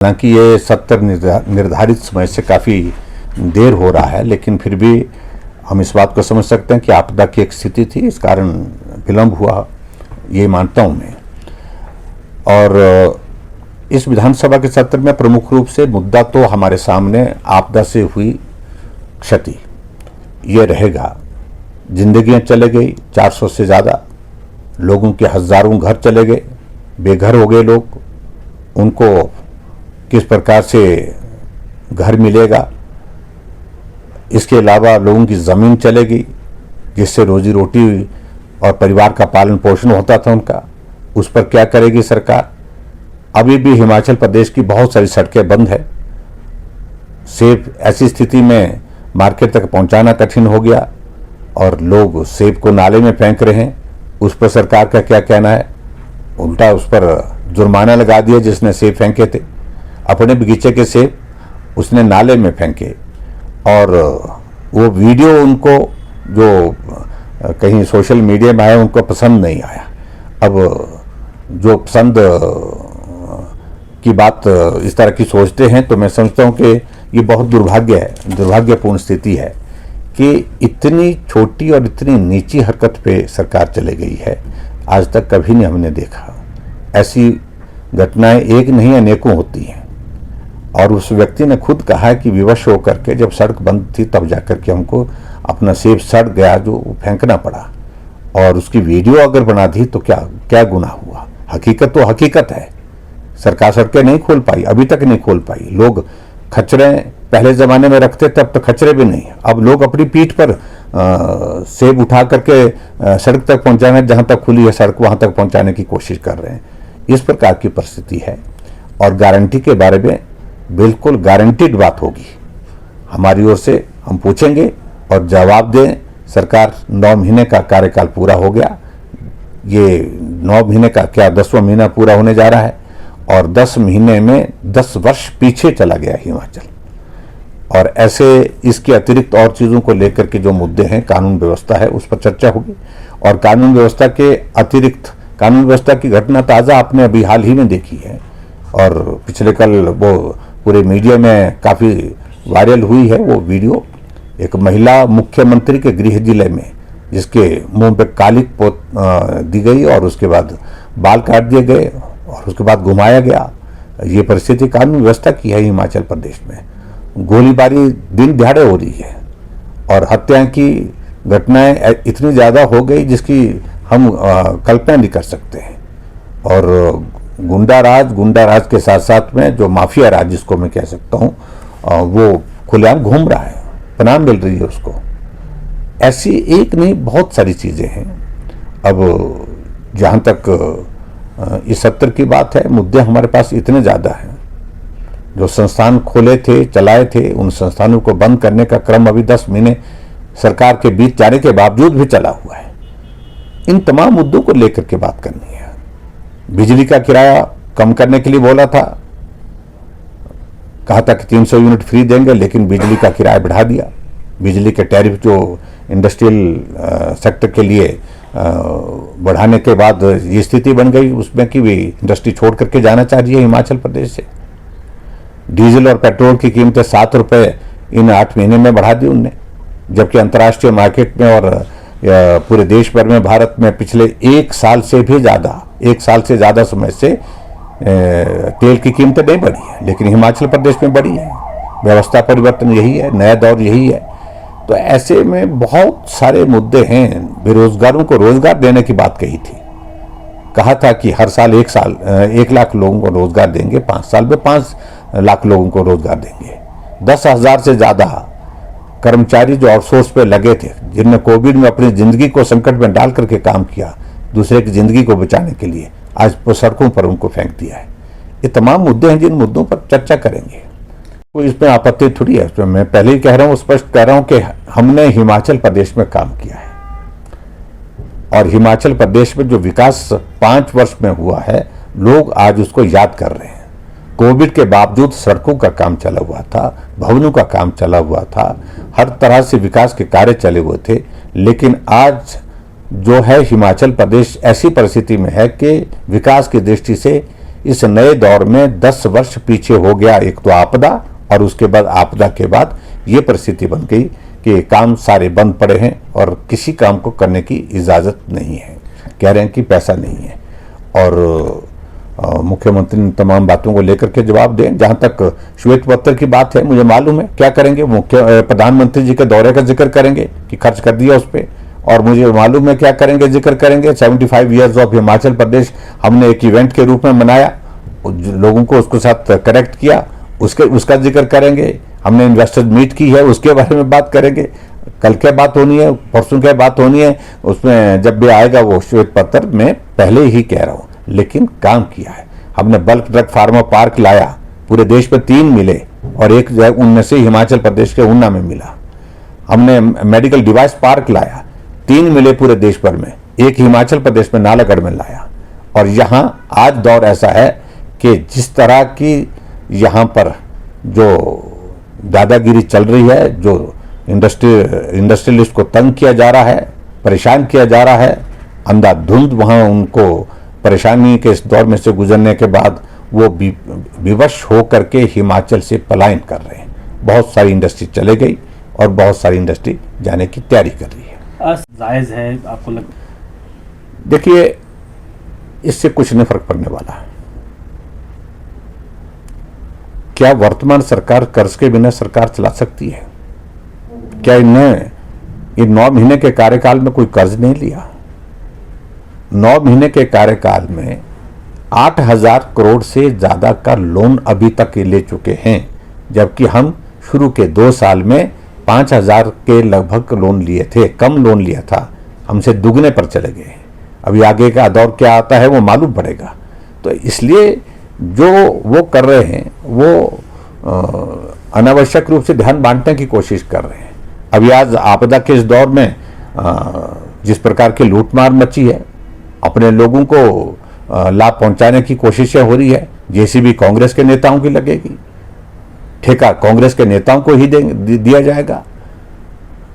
हालांकि ये सत्र निर्धारित समय से काफ़ी देर हो रहा है, लेकिन फिर भी हम इस बात को समझ सकते हैं कि आपदा की एक स्थिति थी, इस कारण विलंब हुआ, ये मानता हूँ मैं। और इस विधानसभा के सत्र में प्रमुख रूप से मुद्दा तो हमारे सामने आपदा से हुई क्षति ये रहेगा। जिंदगियां चले गई, 400 से ज़्यादा लोगों के हज़ारों घर चले गए, बेघर हो गए लोग, उनको किस प्रकार से घर मिलेगा। इसके अलावा लोगों की ज़मीन चले गई जिससे रोजी रोटी और परिवार का पालन पोषण होता था उनका, उस पर क्या करेगी सरकार। अभी भी हिमाचल प्रदेश की बहुत सारी सड़कें बंद है। सेब ऐसी स्थिति में मार्केट तक पहुंचाना कठिन हो गया और लोग सेब को नाले में फेंक रहे हैं। उस पर सरकार का क्या कहना है? उल्टा उस पर जुर्माना लगा दिया जिसने सेब फेंके थे। अपने बगीचे के सेब उसने नाले में फेंके और वो वीडियो उनको जो कहीं सोशल मीडिया में आया उनको पसंद नहीं आया। अब जो पसंद की बात इस तरह की सोचते हैं तो मैं समझता हूँ कि ये बहुत दुर्भाग्यपूर्ण स्थिति है कि इतनी छोटी और इतनी नीची हरकत पे सरकार चले गई है। आज तक कभी नहीं हमने देखा। ऐसी घटनाएं एक नहीं अनेकों होती हैं और उस व्यक्ति ने खुद कहा कि विवश होकर के जब सड़क बंद थी तब जाकर के हमको अपना सेब सड़ गया जो फेंकना पड़ा, और उसकी वीडियो अगर बना दी तो क्या क्या गुनाह हुआ। हकीकत तो हकीकत है। सरकार सड़कें नहीं खोल पाई, अभी तक नहीं खोल पाई। लोग खच्चरे पहले ज़माने में रखते तब तो खच्चरे भी नहीं, अब लोग अपनी पीठ पर सेब उठा करके सड़क तक पहुंचाने, जहां तक खुली है सड़क वहां तक पहुंचाने की कोशिश कर रहे हैं। इस प्रकार की परिस्थिति है और गारंटी के बारे में बिल्कुल गारंटीड बात होगी हमारी ओर से। हम पूछेंगे और जवाब दें। सरकार 9 महीने का कार्यकाल पूरा हो गया, ये 9 महीने का क्या 10वां महीना पूरा होने जा रहा है और 10 महीने में 10 वर्ष पीछे चला गया हिमाचल। और ऐसे इसके अतिरिक्त और चीज़ों को लेकर के जो मुद्दे हैं, कानून व्यवस्था है, उस पर चर्चा होगी। और कानून व्यवस्था के अतिरिक्त कानून व्यवस्था की घटना ताज़ा आपने अभी हाल ही में देखी है और पिछले कल वो पूरे मीडिया में काफ़ी वायरल हुई है वो वीडियो। एक महिला मुख्यमंत्री के गृह जिले में जिसके मुंह पे कालिक पोत दी गई और उसके बाद बाल काट दिए गए और उसके बाद घुमाया गया। ये परिस्थिति कानून व्यवस्था की है हिमाचल प्रदेश में। गोलीबारी दिन दिहाड़े हो रही है और हत्या की घटनाएं इतनी ज़्यादा हो गई जिसकी हम कल्पना नहीं कर सकते हैं। और गुंडा राज के साथ साथ में जो माफिया राज जिसको मैं कह सकता हूँ वो खुलेआम घूम रहा है, पनाह मिल रही है उसको। ऐसी एक नहीं बहुत सारी चीज़ें हैं। अब जहाँ तक इस सत्र की बात है, मुद्दे हमारे पास इतने ज़्यादा हैं। जो संस्थान खोले थे, चलाए थे, उन संस्थानों को बंद करने का क्रम अभी 10 महीने सरकार के बीच जाने के बावजूद भी चला हुआ है। इन तमाम मुद्दों को लेकर के बात करनी है। बिजली का किराया कम करने के लिए बोला था, कहा था कि 300 यूनिट फ्री देंगे, लेकिन बिजली का किराया बढ़ा दिया। बिजली के टैरिफ जो इंडस्ट्रियल सेक्टर के लिए बढ़ाने के बाद ये स्थिति बन गई उसमें कि वे इंडस्ट्री छोड़ करके जाना चाह रही है हिमाचल प्रदेश से। डीजल और पेट्रोल की कीमतें 7 रुपये इन 8 महीने में बढ़ा दी उनने, जबकि अंतर्राष्ट्रीय मार्केट में और पूरे देश भर में भारत में पिछले 1 साल से ज़्यादा समय से तेल की कीमतें नहीं बढ़ी है, लेकिन हिमाचल प्रदेश में बढ़ी है। व्यवस्था परिवर्तन यही है, नया दौर यही है। तो ऐसे में बहुत सारे मुद्दे हैं। बेरोजगारों को रोजगार देने की बात कही थी, कहा था कि हर साल 1 लाख लोगों को रोजगार देंगे, 5 साल में 5 लाख लोगों को रोजगार देंगे। 10,000 से ज़्यादा कर्मचारी जो आउटसोर्स पे लगे थे, जिनने कोविड में अपनी ज़िंदगी को संकट में डाल करके काम किया दूसरे की ज़िंदगी को बचाने के लिए, आज सड़कों पर उनको फेंक दिया है। ये तमाम मुद्दे हैं जिन मुद्दों पर चर्चा करेंगे। कोई इसमें आपत्ति थोड़ी है। इसमें मैं पहले ही कह रहा हूँ, स्पष्ट कह रहा हूँ कि हमने हिमाचल प्रदेश में काम किया है और हिमाचल प्रदेश में जो विकास 5 वर्ष में हुआ है, लोग आज उसको याद कर रहे हैं। कोविड के बावजूद सड़कों का काम चला हुआ था, भवनों का काम चला हुआ था, हर तरह से विकास के कार्य चले हुए थे। लेकिन आज जो है हिमाचल प्रदेश ऐसी परिस्थिति में है कि विकास की दृष्टि से इस नए दौर में 10 वर्ष पीछे हो गया एक तो आपदा, और उसके बाद आपदा के बाद ये परिस्थिति बन गई कि काम सारे बंद पड़े हैं और किसी काम को करने की इजाज़त नहीं है। कह रहे हैं कि पैसा नहीं है, और मुख्यमंत्री ने तमाम बातों को लेकर के जवाब दें। जहां तक श्वेत पत्र की बात है, मुझे मालूम है क्या करेंगे, प्रधानमंत्री जी के दौरे का जिक्र करेंगे कि खर्च कर दिया उस पर, और मुझे मालूम है क्या करेंगे, जिक्र करेंगे 75 ईयर्स ऑफ हिमाचल प्रदेश हमने एक इवेंट के रूप में मनाया, लोगों को उसके साथ कनेक्ट किया, उसका जिक्र करेंगे। हमने इन्वेस्टर्स मीट की है, उसके बारे में बात करेंगे। कल क्या बात होनी है, परसों क्या बात होनी है, उसमें जब भी आएगा वो श्वेत पत्र में पहले ही कह रहा हूं, लेकिन काम किया है। हमने बल्क ड्रग फार्मा पार्क लाया, पूरे देश में 3 मिले और एक उनमें से हिमाचल प्रदेश के ऊना में मिला। हमने मेडिकल डिवाइस पार्क लाया, 3 मिले पूरे देश भर में, एक हिमाचल प्रदेश में नालागढ़ में लाया। और यहां आज दौर ऐसा है कि जिस तरह की यहां पर जो दादागिरी चल रही है, जो इंडस्ट्रियलिस्ट को तंग किया जा रहा है, परेशान किया जा रहा है, अंधाधुंध वहां उनको परेशानी के इस दौर में से गुजरने के बाद वो विवश होकर के हिमाचल से पलायन कर रहे हैं। बहुत सारी इंडस्ट्री चले गई और बहुत सारी इंडस्ट्री जाने की तैयारी कर रही है। जायज है आपको देखिए, इससे कुछ नहीं फर्क पड़ने वाला। क्या वर्तमान सरकार कर्ज के बिना सरकार चला सकती है? क्या इन्हें इन 9 महीने के कार्यकाल में कोई कर्ज नहीं लिया? 9 महीने के कार्यकाल में 8,000 करोड़ से ज्यादा का लोन अभी तक ले चुके हैं, जबकि हम शुरू के 2 साल में 5,000 के लगभग लोन लिए थे, कम लोन लिया था, हमसे दुगने पर चले गए। अभी आगे का दौर क्या आता है वो मालूम पड़ेगा। तो इसलिए जो वो कर रहे हैं वो अनावश्यक रूप से ध्यान बांटने की कोशिश कर रहे हैं। अभी आज आपदा के इस दौर में जिस प्रकार की लूटमार मची है, अपने लोगों को लाभ पहुंचाने की कोशिशें हो रही है। जेसीबी कांग्रेस के नेताओं की लगेगी, ठेका कांग्रेस के नेताओं को ही दिया जाएगा,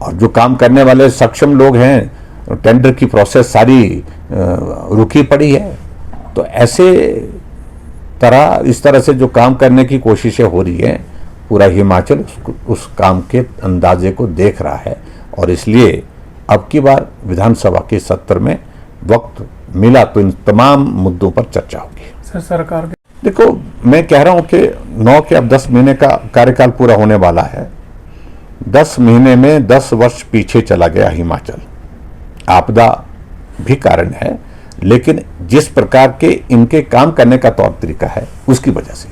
और जो काम करने वाले सक्षम लोग हैं, टेंडर की प्रोसेस सारी रुकी पड़ी है। तो ऐसे इस तरह से जो काम करने की कोशिशें हो रही हैं, पूरा हिमाचल उस काम के अंदाजे को देख रहा है, और इसलिए अब की बार विधानसभा के सत्र में वक्त मिला तो इन तमाम मुद्दों पर चर्चा होगी। सर, सरकार देखो, मैं कह रहा हूं कि 9 के अब 10 महीने का कार्यकाल पूरा होने वाला है। 10 महीने में 10 वर्ष पीछे चला गया हिमाचल। आपदा भी कारण है, लेकिन जिस प्रकार के इनके काम करने का तौर तरीका है उसकी वजह से